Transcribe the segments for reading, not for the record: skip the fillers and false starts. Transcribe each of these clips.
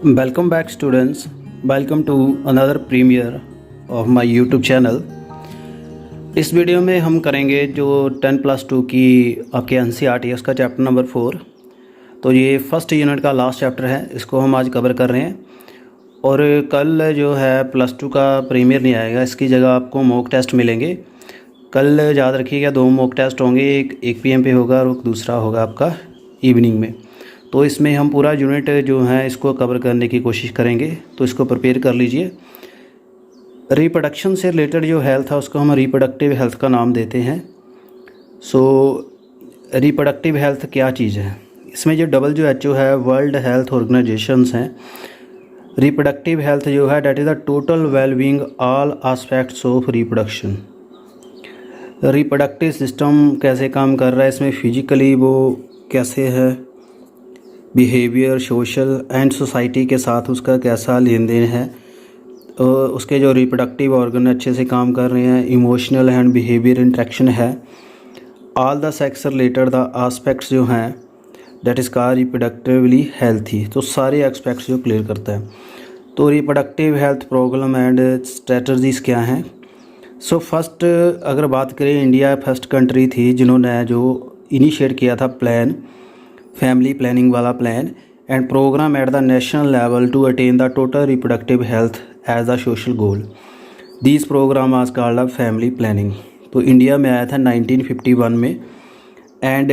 Welcome back students. Welcome to another premiere of my YouTube channel. इस video में हम करेंगे जो 10+2 की आपके NCERT है उसका चैप्टर नंबर 4। तो ये फर्स्ट यूनिट का लास्ट चैप्टर है, इसको हम आज कवर कर रहे हैं। और कल जो है +2 का प्रीमियर नहीं आएगा, इसकी जगह आपको मॉक टेस्ट मिलेंगे। कल याद रखिएगा 2 मॉक टेस्ट होंगे, एक PM पे होगा और दूसरा होगा आपका इवनिंग में। तो इसमें हम पूरा यूनिट जो है इसको कवर करने की कोशिश करेंगे, तो इसको प्रिपेयर कर लीजिए। रिप्रोडक्शन से रिलेटेड जो हेल्थ है उसको हम रिप्रोडक्टिव हेल्थ का नाम देते हैं। रिप्रोडक्टिव हेल्थ क्या चीज़ है, इसमें जो WHO है, वर्ल्ड हेल्थ ऑर्गेनाइजेशंस हैं। रिप्रोडक्टिव हेल्थ जो है that is the total wellbeing all aspects of reproduction. Reproductive system कैसे काम कर रहा है, इसमें फिजिकली वो कैसे है, बिहेवियर, सोशल एंड सोसाइटी के साथ उसका कैसा लेन देन है, उसके जो रिप्रोडक्टिव ऑर्गन अच्छे से काम कर रहे हैं, इमोशनल एंड बिहेवियर इंट्रैक्शन है, all the sex related the aspects जो हैं that is called reproductively healthy. तो सारे एस्पेक्ट्स जो क्लियर करता है। तो reproductive health problem and strategies क्या हैं। फर्स्ट अगर बात करें, इंडिया फर्स्ट कंट्री थी जिन्होंने जो इनिशिएट किया था प्लान, फैमिली प्लानिंग वाला plan and program at the national level to attain the total reproductive health as the social goal. This program आज कॉल्ड द फैमिली प्लानिंग। तो इंडिया में आया था 1951 में and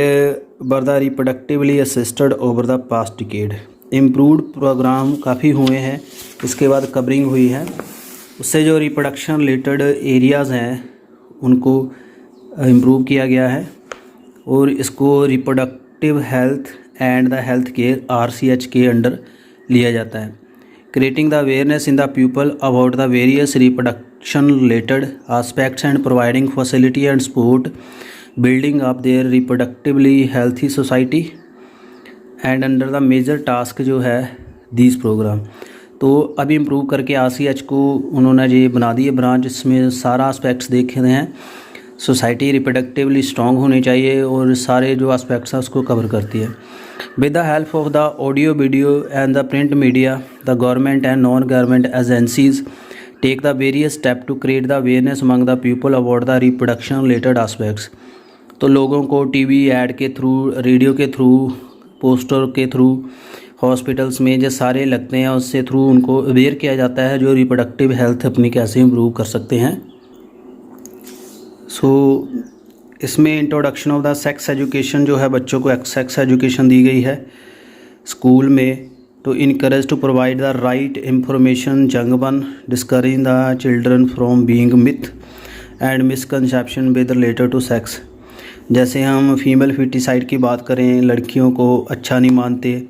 were the reproductively assisted over the past decade. Improved program काफ़ी हुए हैं, इसके बाद कवरिंग हुई है, उससे जो रिप्रोडक्शन रिलेटेड एरियाज़ हैं उनको इम्प्रूव किया गया है और इसको reproductive health and the health care RCH के अंडर लिया जाता है। Creating the awareness in the people about the various reproduction related aspects and providing facility and support building up their reproductively healthy society and under the major task जो है this programme. तो अभी improve करके RCH को उन्होंने ये बना दी है ब्रांच, इसमें सारा आस्पेक्ट्स देखे हैं। सोसाइटी रिप्रोडक्टिवली स्ट्रॉन्ग होनी चाहिए और सारे जो एस्पेक्ट्स हैं उसको कवर करती है। With the help of the audio, video and the print media, the government and non government agencies take the various step to create the awareness among the people about the reproduction related aspects. तो लोगों को TV ad के through, radio के through, poster के through, hospitals में जो सारे लगते हैं उससे थ्रू उनको अवेयर किया जाता है जो रिप्रोडक्टिव हेल्थ अपनी कैसे इम्प्रूव कर सकते हैं। इसमें introduction of the sex education जो है, बच्चों को सेक्स एजुकेशन दी गई है स्कूल में। तो encourage to provide the right information young one, discouraging the children from being myth and misconception with related to sex. जैसे हम फीमेल फिटिसाइड की बात करें, लड़कियों को अच्छा नहीं मानते,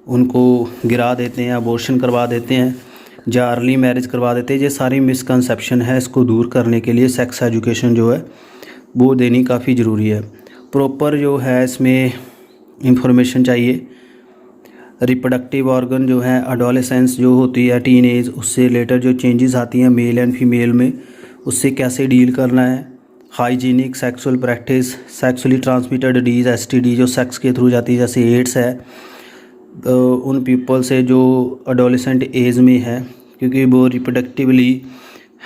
उनको गिरा देते हैं, अबॉर्शन करवा देते हैं या अर्ली मैरिज करवा देते हैं। ये सारी मिसकंसेप्शन है, इसको दूर करने के लिए सेक्स एजुकेशन जो है वो देनी काफ़ी ज़रूरी है। प्रॉपर जो है इसमें इंफॉर्मेशन चाहिए। रिप्रोडक्टिव ऑर्गन जो है, एडोलेसेंस जो होती है, टीन एज, उससे रिलेटेड जो चेंजेस आती हैं मेल एंड फीमेल में, उससे कैसे डील करना है। Hygienic sexual practice, sexually transmitted disease STD जो सेक्स के थ्रू जाती है, जैसे एड्स है, उन पीपल से जो एडोलेसेंट एज में है, क्योंकि वो रिप्रोडक्टिवली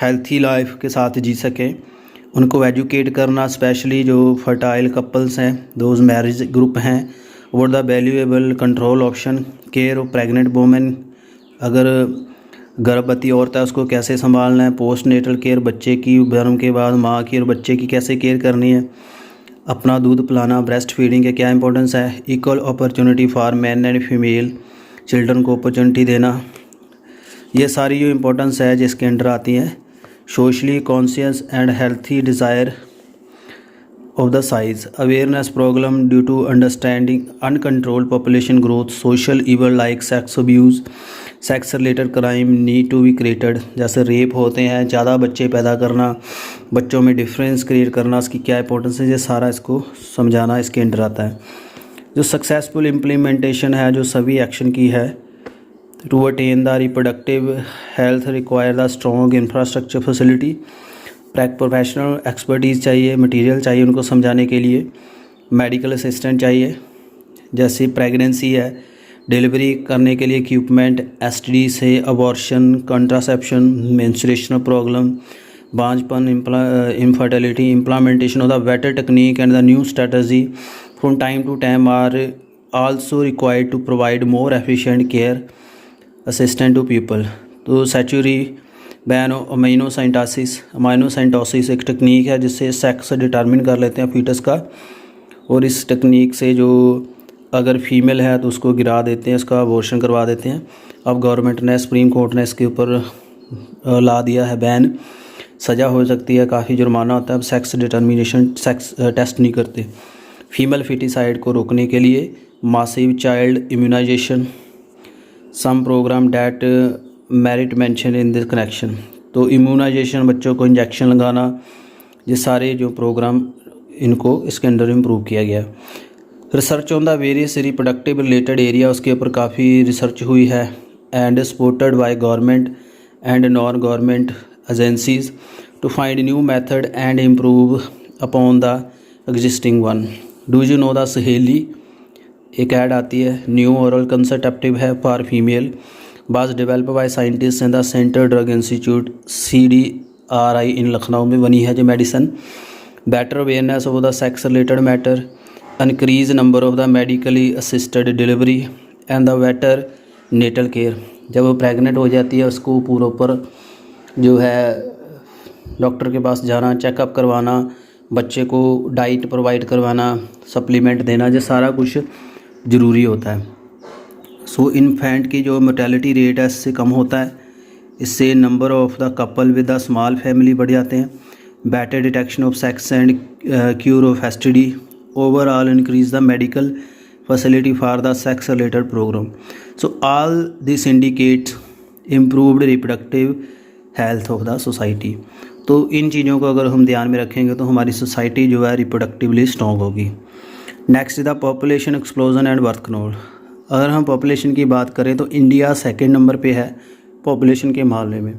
हेल्थी लाइफ के साथ जी सकें, उनको एजुकेट करना। स्पेशली जो फर्टाइल कपल्स हैं, दोज मैरिज ग्रुप हैं, वो the valuable control option, care of pregnant women, अगर गर्भवती औरत है उसको कैसे संभालना है, पोस्ट नेटल केयर, बच्चे की जन्म के बाद माँ की और बच्चे की कैसे केयर करनी है, अपना दूध पिलाना, ब्रेस्ट फीडिंग के क्या इंपॉर्टेंस है, equal opportunity for man and female, children को अपॉर्चुनिटी देना, ये सारी जो इम्पोर्टेंस है जिसके अंडर आती हैं। Socially conscious and healthy desire of the size, awareness program due to understanding uncontrolled population growth, social evil like sex abuse, sex related crime need to be created. जैसे rape होते हैं, ज़्यादा बच्चे पैदा करना, बच्चों में डिफरेंस क्रिएट करना, उसकी क्या इंपॉर्टेंस है, ये सारा इसको समझाना इसके अंडर आता है। जो सक्सेसफुल इम्प्लीमेंटेशन है जो सभी एक्शन की है, to attain the reproductive health require the strong infrastructure facility, professional expertise चाहिए, मटेरियल चाहिए उनको समझाने के लिए, मेडिकल असिस्टेंट चाहिए। जैसे प्रेगनेंसी है, डिलीवरी करने के लिए इक्विपमेंट, एसटीडी से अबॉर्शन, कंट्रासेप्शन, मेंस्ट्रुएशनल प्रॉब्लम, बांझपन, infertility, implementation of the better technique and the new strategy from time to time are also required to provide more efficient care assistance to people. तो सैचुरी ban अमाइनोसाइटोसिस एक technique है जिससे sex determine कर लेते हैं foetus का, और इस टेक्निक से जो अगर फीमेल है तो उसको गिरा देते हैं, उसका अबॉर्शन करवा देते हैं। अब गवर्नमेंट ने, सुप्रीम कोर्ट ने इसके ऊपर ला दिया है बैन, सज़ा हो सकती है, काफ़ी जुर्माना होता है। अब सेक्स डिटर्मिनेशन टेस्ट नहीं करते। फीमेल फिटिसाइड को रोकने के लिए massive child immunization, some program that merit mention in this connection. तो इम्यूनाइजेशन, बच्चों को इंजेक्शन लगाना, ये सारे जो प्रोग्राम इनको इसके अंडर इम्प्रूव किया गया। Research on the various reproductive related area, उसके ऊपर काफ़ी रिसर्च हुई है, and supported by government and non government agencies to find new method and improve upon the existing one. Do you know the Saheli, एक ad आती है, new oral contraceptive है for female, was develop by scientist in the centre drug institute CDRI इन लखनऊ में बनी है जो medicine. Better awareness of the sex related matter, increase number of the medically assisted delivery and the better natal care. जब वो pregnant हो जाती है उसको पूरा ऊपर जो है डॉक्टर के पास जाना, चेकअप करवाना, बच्चे को डाइट प्रोवाइड करवाना, सप्लीमेंट देना, जो सारा कुछ ज़रूरी होता है। सो इन्फेंट की जो मोर्टेलिटी रेट है इससे कम होता है, इससे number of the couple with the small family बढ़ जाते हैं। Better detection of sex and cure of STD, overall increase the medical facility for the sex related program. So all this indicates improved reproductive health of the society. तो इन चीज़ों को अगर हम ध्यान में रखेंगे तो हमारी सोसाइटी जो है रिप्रोडक्टिवली स्ट्रॉन्ग होगी। Next the population explosion and birth control. अगर हम पॉपुलेशन की बात करें तो इंडिया सेकंड नंबर पे है पॉपुलेशन के मामले में।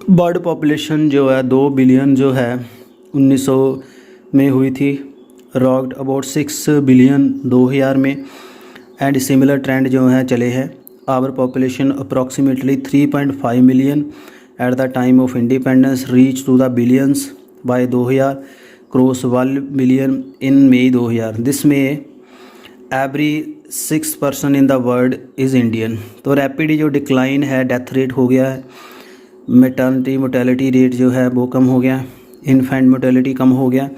बर्ड पॉपुलेशन जो है 2 बिलियन जो है 1900 में हुई थी, रॉक्ड अबाउट 6 बिलियन 2000 में, एंड सिमिलर ट्रेंड जो है चले हैं। Our population approximately 3.5 million at the time of independence, reach to the billions by 2000, cross 1 billion in May 2000। This में every 6 person in the world is Indian. तो rapid जो decline है, death rate हो गया है, मेटर्निटी मोर्टेलिटी रेट जो है वो कम हो गया, इन्फेंट मोर्टेलिटी कम हो गया,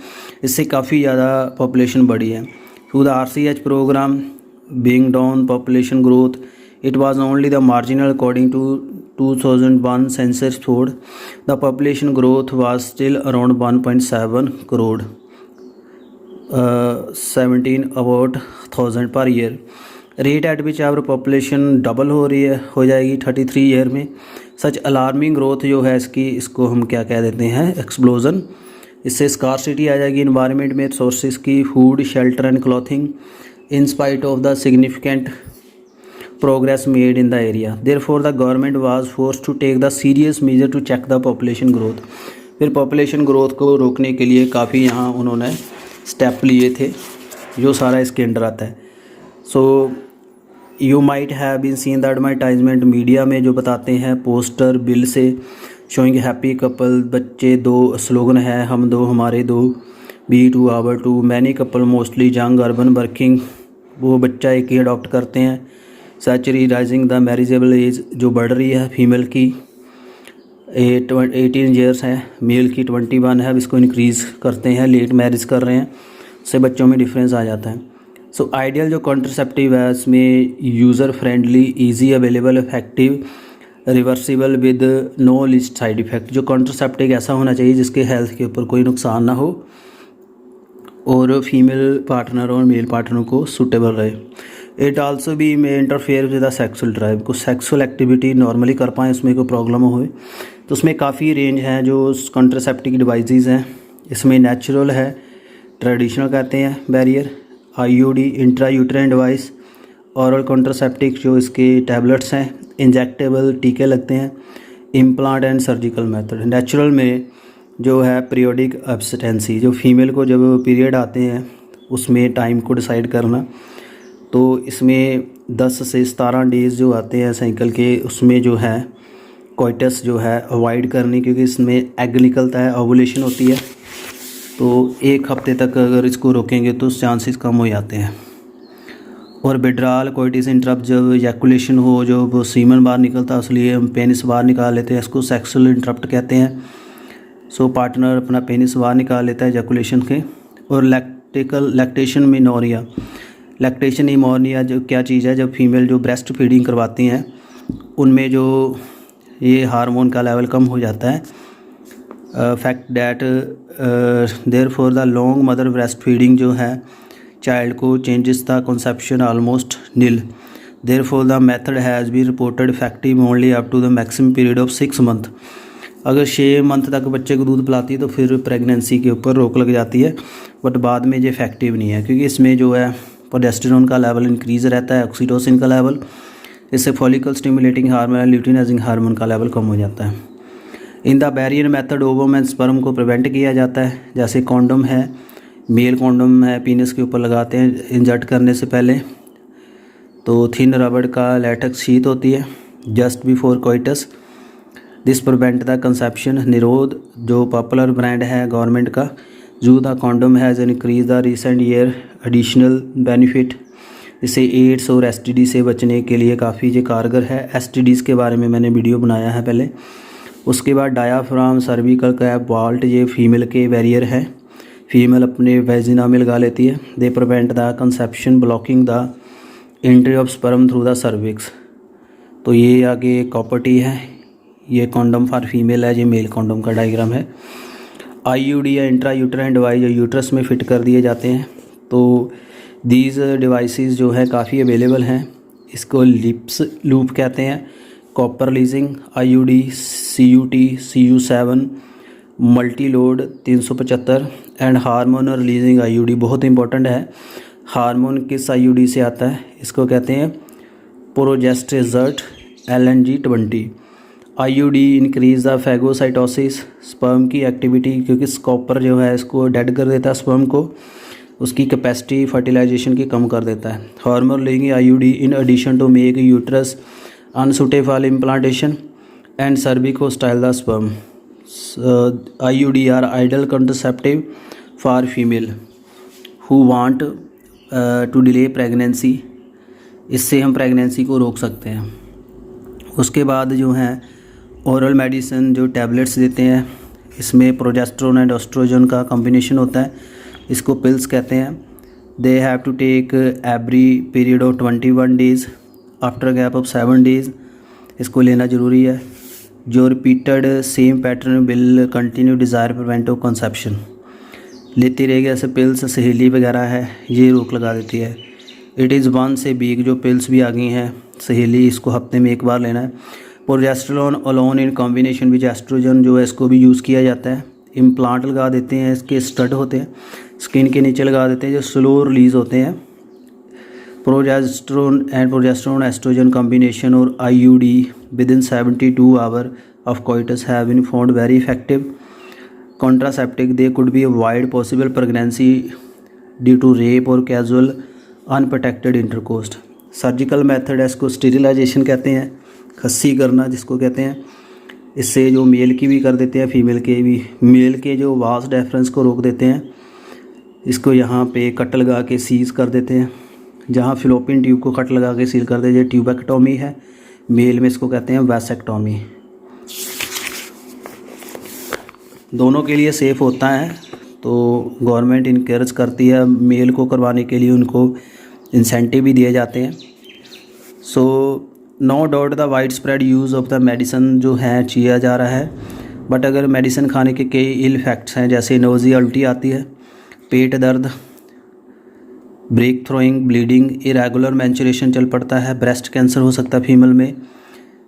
इससे काफ़ी ज़्यादा पॉपुलेशन बढ़ी है। Through the RCH program being down population growth, it was only the marginal according to 2001 census report. The population growth was still around 1.7 crore, 17 about 1000 per year. Rate at which our population double हो रही है, हो जाएगी 33 year में। सच alarming growth जो है इसकी, इसको हम क्या कह देते हैं, एक्सप्लोजन। इससे स्कार्सिटी आ जाएगी इन्वायरमेंट में रिसोर्सेज की, food, shelter and clothing, in spite of the significant progress made in the area. Therefore the government was forced to take the serious measure to check the population growth. फिर population growth को रोकने के लिए काफ़ी यहाँ उन्होंने step लिए थे, जो सारा इसके अंडर आता है। So you might have been seen the advertisement media में जो बताते हैं पोस्टर बिल से, showing happy couple, बच्चे 2, स्लोगन है हम 2 हमारे 2, be 2 our 2, many couple mostly young urban working, वो बच्चा एक ही अडॉप्ट करते हैं। सैचुरी राइजिंग द मैरिजेबल एज जो बढ़ रही है, फीमेल की 18 ईयर्स है, मेल की 21 है, अब इसको इंक्रीज़ करते हैं, लेट मैरिज कर रहे हैं, उससे बच्चों में डिफरेंस आ जाता है। सो आइडियल जो कॉन्ट्रासेप्टिव है इसमें user friendly, easy available, effective, reversible with no least side effect. जो कॉन्ट्रासेप्टिव ऐसा होना चाहिए जिसके हेल्थ के ऊपर कोई नुकसान ना हो और फीमेल पार्टनर और मेल पार्टनर को सूटेबल रहे। इट आल्सो भी may interfere with the sexual drive, को सेक्सुअल एक्टिविटी नॉर्मली कर पाएँ, उसमें कोई प्रॉब्लम हो। तो उसमें काफ़ी रेंज हैं जो कॉन्ट्रासेप्टिव डिवाइसेस हैं। इसमें नेचुरल है, ट्रेडिशनल कहते हैं barrier, IUD intra uterine device, औरल contraceptive जो इसके टैबलेट्स हैं, इंजेक्टेबल टीके लगते हैं, implant and surgical method. Natural में जो है पीरियोडिक एब्सटेंसी, जो फीमेल को जब पीरियड आते हैं उसमें टाइम को डिसाइड करना, तो इसमें 10 से 17 डेज़ जो आते हैं साइकिल के, उसमें जो है कोइटस जो है अवॉइड करनी, क्योंकि इसमें एग निकलता है, ओवुलेशन होती है। तो 1 हफ्ते तक अगर इसको रोकेंगे तो चांसेस कम हो जाते हैं। और विड्राल कोइटिस इंटरप्ट, जब एजैकुलेशन हो, जब सीमन बाहर निकलता है, इसलिए हम पेनिस बाहर निकाल लेते हैं, इसको सेक्सुअल इंटरप्ट कहते हैं। सो पार्टनर अपना पेनिस बाहर निकाल लेता है एजैकुलेशन के। और लैक्टेशन मिनोरिया, लैक्टेशन इमोनिया जो क्या चीज़ है, जब फीमेल जो ब्रेस्ट फीडिंग करवाती हैं उनमें जो ये हार्मोन का लेवल कम हो जाता है। Fact that therefore the long mother breast feeding जो है चाइल्ड को changes the conception almost nil. Therefore the method has be reported effective only up to the maximum period of 6 month. अगर 6 month तक बच्चे को दूध पिलाती है तो फिर प्रेगनेंसी के ऊपर रोक लग जाती है, बट बाद में ये इफेक्टिव नहीं है, क्योंकि इसमें जो है प्रोजेस्टेरोन का लेवल इंक्रीज़ रहता है, ऑक्सीटोसिन का लेवल, इससे फॉलिकल स्टिमुलेटिंग हार्मोन और ल्यूटिनाइजिंग हार्मोन का लेवल कम हो जाता है। In the barrier method ovum and sperm को प्रिवेंट किया जाता है। जैसे कॉन्डम है, मेल कॉन्डम है, पीनस के ऊपर लगाते हैं इंजर्ट करने से पहले, तो थिन रबड़ का लैटेक्स शीट होती है just before coitus. This prevent the conception. निरोध जो पॉपुलर ब्रांड है गवर्नमेंट का, जो the condom has increase the recent year additional benefit. इसे एड्स और एसटीडी से बचने के लिए काफ़ी ये कारगर है। एसटीडीज़ के बारे में मैंने वीडियो बनाया है पहले। उसके बाद डायाफ्राम, सर्विकल कैप, वॉल्ट, ये फीमेल के बैरियर है, फीमेल अपने वेजिना में लगा लेती है। They prevent the conception blocking the entry of sperm through the cervix. तो ये आगे कॉपर्टी है, ये कॉन्डम फॉर फीमेल है, ये मेल कॉन्डम का डायग्राम है। आईयूडी या इंट्रा यूट्राइन डिवाइस जो यूट्रस में फ़िट कर दिए जाते हैं। तो दीज डिवाइसेस जो है काफ़ी अवेलेबल हैं। इसको लिप्स लूप कहते हैं, copper leasing IUD, CUT, CU7, multi load 375 and hormone releasing IUD बहुत इंपॉर्टेंट है। हार्मोन किस आईयूडी से आता है, इसको कहते हैं Progestasert LNG-20। IUD increase the phagocytosis, sperm की एक्टिविटी, क्योंकि कॉपर जो है इसको डेड कर देता है स्पर्म को, उसकी कैपेसिटी फर्टिलाइजेशन की कम कर देता है। Hormone releasing IUD in addition to make uterus unsuitable implantation and सर्विकोस्टाइल the sperm. IUD are ideal contraceptive for female who want to delay pregnancy। इससे हम प्रेगनेंसी को रोक सकते हैं। उसके बाद जो है ओरल मेडिसिन जो टैबलेट्स देते हैं, इसमें प्रोजेस्टेरोन एंड एस्ट्रोजन का कॉम्बिनेशन होता है, इसको पिल्स कहते हैं। They have to take every period of 21 days after gap of 7 days. इसको लेना ज़रूरी है। जो repeated same pattern will continue desire prevent of conception. लेती रहेगी ऐसे पिल्स, सहेली वगैरह है, ये रोक लगा देती है। इट इज़ वन से वीक जो पिल्स भी आ गई हैं, सहेली, इसको हफ्ते में 1 बार लेना है। Progesterone alone in combination with oestrogen जो है इसको भी यूज़ किया जाता है। इम्प्लांट लगा देते हैं, इसके स्टड होते हैं, स्किन के नीचे लगा देते हैं, जो स्लो रिलीज़ होते हैं। प्रोजेस्टेरोन एस्ट्रोजन कॉम्बिनेशन और IUD within 72 hours of coitus have been found very effective contraceptive. They could be avoid possible pregnancy due to rape or casual unprotected intercourse. Surgical method है, इसको sterilisation कहते हैं, खस्सी करना जिसको कहते हैं। इससे जो मेल की भी कर देते हैं, फीमेल के भी। मेल के जो वास डिफरेंस को रोक देते हैं, इसको यहाँ पे कट लगा के सीज कर देते हैं। जहाँ फिलोपियन ट्यूब को कट लगा के सील कर देते हैं, ट्यूबेक्टोमी है। मेल में इसको कहते हैं वैसेक्टोमी। दोनों के लिए सेफ़ होता है, तो गवर्नमेंट इनकरेज करती है मेल को करवाने के लिए, उनको इंसेंटिव भी दिए जाते हैं। So no doubt the widespread use of the medicine जो है किया जा रहा है, बट अगर मेडिसिन खाने के कई इल इफेक्ट्स हैं, जैसे नोज़िया, उल्टी आती है, पेट दर्द, ब्रेक थ्रोइंग, ब्लीडिंग, इरेगुलर मैंचुरेशन चल पड़ता है, ब्रेस्ट कैंसर हो सकता है फीमेल में।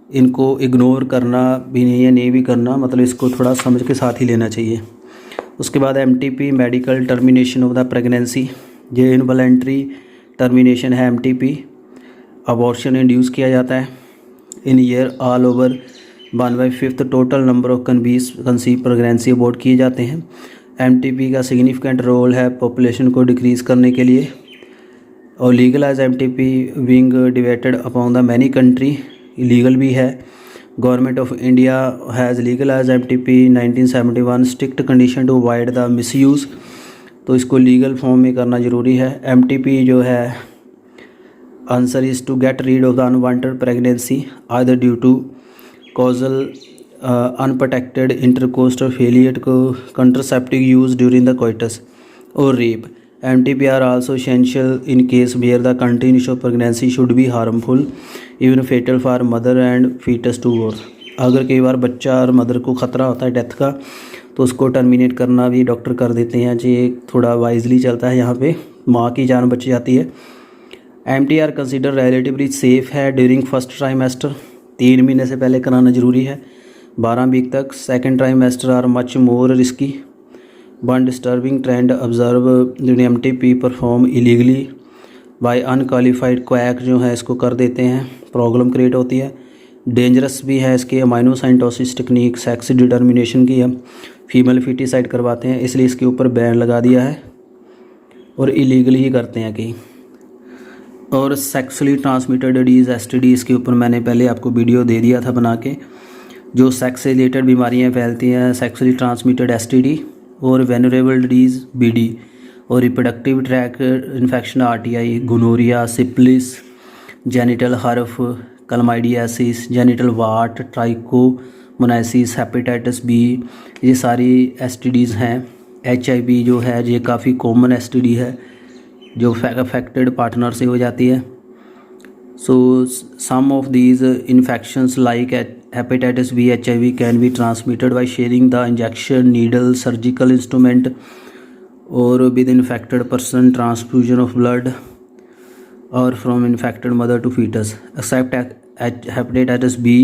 इनको इग्नोर करना भी नहीं है, नहीं भी करना, मतलब इसको थोड़ा समझ के साथ ही लेना चाहिए। उसके बाद MTP medical termination of the pregnancy, ये इनवॉलंटरी टर्मिनेशन है MTP। अबॉर्शन इंड्यूस किया जाता है। In year all over 1/5 total number of conceive pregnancy abort किए जाते हैं। MTP का सिग्निफिकेंट रोल है पॉपुलेशन को डिक्रीज़ करने के लिए। और लीगल एज MTP विंग डिवेटेड upon the many country, legal भी है। Government of India has legal age MTP 1971 strict condition to avoid the misuse, तो इसको लीगल फॉर्म में करना ज़रूरी है। MTP जो है answer is to get rid of the unwanted pregnancy either due to casual unprotected intercourse और failure contraceptive use during the coitus or rape. MTP are also essential in case where the continuation of pregnancy should be harmful, even fatal for mother and fetus to both. अगर कई बार बच्चा और mother को ख़तरा होता है death का, तो उसको टर्मिनेट करना भी डॉक्टर कर देते हैं जी। थोड़ा वाइजली चलता है, यहाँ पे माँ की जान बच जाती है। MT are consider relatively safe है ड्यूरिंग फर्स्ट ट्राइमेस्टर, 3 महीने से पहले कराना ज़रूरी है, 12 वीक तक। Second trimester are much more risky. One disturbing trend observe MTP perform illegally by unqualified quack जो है इसको कर देते हैं, प्रॉब्लम क्रिएट होती है। डेंजरस भी है इसके अमाइनोसाइटोसिस टेक्निक, सेक्स डिटर्मिनेशन की हम फीमेल फिटिसाइड करवाते हैं, इसलिए इसके ऊपर बैन लगा दिया है और इलीगली ही करते हैं कहीं। और सेक्सुअली ट्रांसमिटेड डिजीज़ STD, इसके ऊपर मैंने पहले आपको वीडियो दे दिया था बना के। जो सेक्स से रिलेटेड बीमारियां फैलती हैं, सेक्सुअली ट्रांसमिटेड STD और वेनरेबल डिजीज़ BD, और reproductive tract infection RTI, gonorrhoea, syphilis, genital herpes, chlamydiasis, genital wart, trichomoniasis, hepatitis B, ये सारी STDs हैं। HIV जो है ये काफ़ी कॉमन STD है जो अफेक्टेड पार्टनर से हो जाती है। So some of these infections like hepatitis B, HIV can be transmitted by sharing the injection needle, surgical instrument, or with infected person, transfusion of blood, or from infected mother to fetus. Except hepatitis B,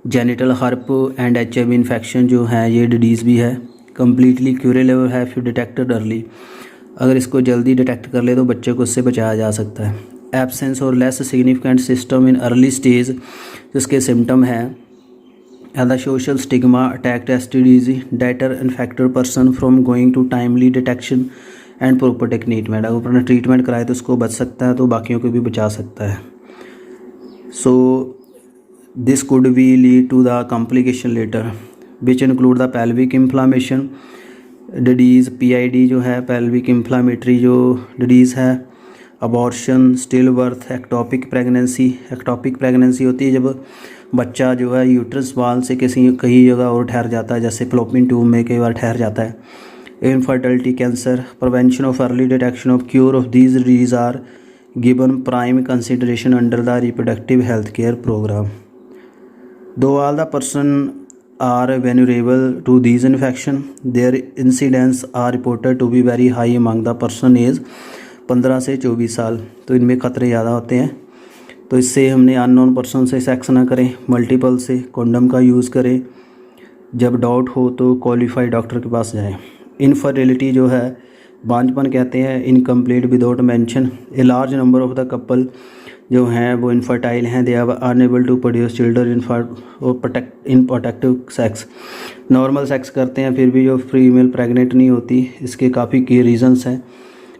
genital herp and HIV infection जो है ये disease भी है, completely curable है if detected early। अगर इसको जल्दी detect कर ले तो बच्चे को उससे बचाया जा सकता है। एब्सेंस और less significant system in early stage, जिसके सिम्टम हैं the social stigma attached STDs deter infected person from going to timely detection and proper treatment. अगर अपना ट्रीटमेंट कराए तो उसको बच सकता है, तो बाकियों को भी बचा सकता है। So this could be lead to the complication later which include the pelvic inflammation disease, PID जो है पेल्विक इन्फ्लामेटरी जो डिजीज़ है, abortion, stillbirth, ectopic pregnancy होती है जब बच्चा जो है यूट्रस वाल से कहीं जगह और ठहर जाता है, जैसे फ्लोपिंग ट्यूब में कई बार ठहर जाता है। Infertility, cancer, prevention of early detection of cure of these disease are given prime consideration under the reproductive health care programme. Though all the person are vulnerable to these infection, their incidence are reported to be very high among the person age 15 से 24 साल, तो इनमें ख़तरे ज़्यादा होते हैं। तो इससे हमने अननोन पर्सन से सेक्स ना करें, मल्टीपल से कॉन्डम का यूज़ करें, जब डाउट हो तो क्वालिफाइड डॉक्टर के पास जाएं। इनफर्टिलिटी जो है बांझपन कहते हैं, incomplete without mention. A large number of the couple जो हैं वो इनफर्टाइल हैं, they are unable to produce children in protective sex. Normal sex करते हैं फिर भी जो फीमेल प्रेग्नेंट नहीं होती, इसके काफ़ी की रीजंस हैं,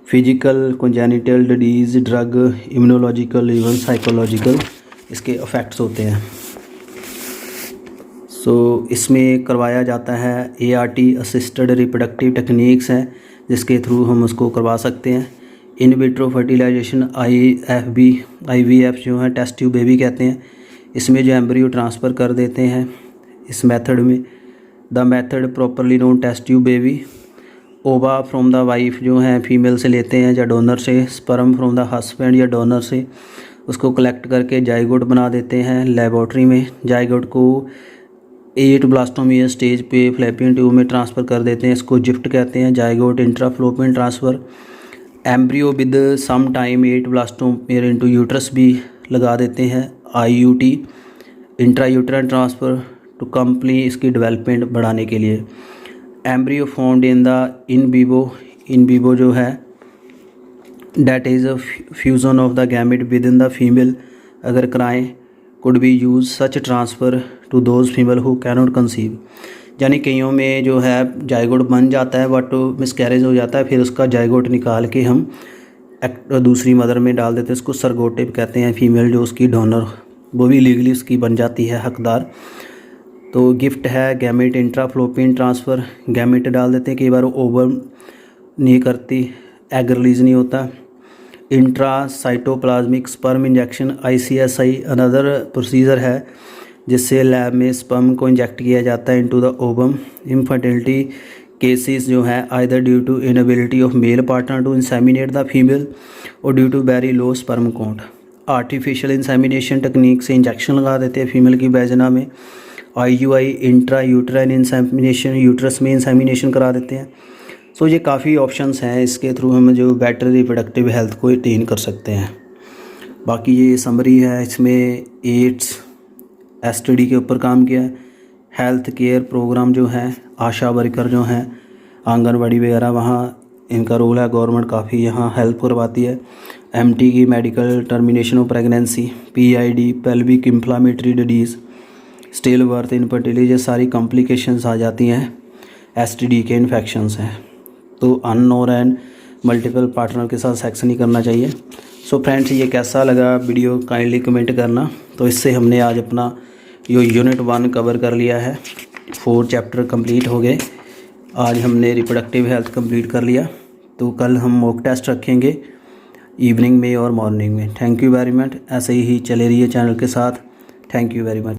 physical, congenital disease, drug, immunological, even psychological इसके इफ़ेक्ट्स होते हैं। सो इसमें करवाया जाता है ART असिस्टेड रिप्रोडक्टिव टेक्निक्स हैं, जिसके थ्रू हम उसको करवा सकते हैं। इन विट्रो फर्टिलाइजेशन IVF जो है टेस्ट ट्यूब बेबी कहते हैं, इसमें जो एम्ब्रियो ट्रांसफ़र कर देते हैं इस मेथड में। The method properly known test tube baby. Ova from the wife जो है फीमेल से लेते हैं या डोनर से, स्पर्म फ्रॉम द हस्बैंड या डोनर से, उसको कलेक्ट करके जाइगोट बना देते हैं लेबोरेटरी में। जाइगोट को 8 ब्लास्टोमिया स्टेज पे फ्लैपियन ट्यूब में ट्रांसफ़र कर देते हैं, इसको जिफ्ट कहते हैं, zygote intrafallopian transfer. Embryo with some time 8 blastomere into uterus भी लगा देते हैं, IUT intrauterine transfer to company इसकी डेवलपमेंट बढ़ाने के लिए। Embryo found in the in vivo जो है that is a fusion of the gamete with in the female, अगर कराएँ could be use such transfer to those female who cannot conceive. यानी कईयों में जो है जाइगोट बन जाता है बट मिसकैरेज हो जाता है, फिर उसका जाइगोट निकाल के हम दूसरी मदर में डाल देते हैं, उसको सरगोटिव कहते हैं। फीमेल जो उसकी डोनर वो भी लीगली उसकी बन जाती है हकदार। तो गिफ्ट है गैमेट इंट्राफ्लोपियन ट्रांसफ़र, गैमेट डाल देते हैं, कई बार ओवम नहीं करती, एग रिलीज़ नहीं होता। Intra cytoplasmic sperm injection ICSI another procedure है जिससे लैब में स्पर्म को इंजेक्ट किया जाता है into the ovum. Infertility cases जो है either due to inability of male partner to inseminate the female और due to very low sperm count. Artificial insemination technique से इंजेक्शन लगा देते हैं फीमेल की वैजिना में। IUI intra uterine insemination, uterus में इंसेमिनेशन करा देते हैं। सो ये काफ़ी ऑप्शंस हैं, इसके थ्रू हम जो बेटर रिप्रोडक्टिव हेल्थ को अटेन कर सकते हैं। बाकी ये समरी है, इसमें एड्स STD के ऊपर काम किया है। हेल्थ केयर प्रोग्राम जो हैं, आशा वर्कर जो हैं, आंगनवाड़ी वगैरह, वहाँ इनका रोल है। गवर्नमेंट काफ़ी यहाँ हेल्प करवाती है। MT की medical termination of pregnancy, PID pelvic inflammatory disease, still birth, infertility, ये सारी कॉम्प्लिकेशंस आ जाती हैं STD के इन्फेक्शंस हैं। तो अननोन एंड मल्टीपल पार्टनर के साथ सेक्स नहीं करना चाहिए। सो फ्रेंड्स, ये कैसा लगा वीडियो काइंडली कमेंट करना। तो इससे हमने आज अपना यो यूनिट 1 कवर कर लिया है। 4 चैप्टर कंप्लीट हो गए। आज हमने रिप्रोडक्टिव हेल्थ कंप्लीट कर लिया। तो कल हम मॉक टेस्ट रखेंगे इवनिंग में और मॉर्निंग में। Thank you very much. ऐसे ही चले रहिए चैनल के साथ। Thank you very much.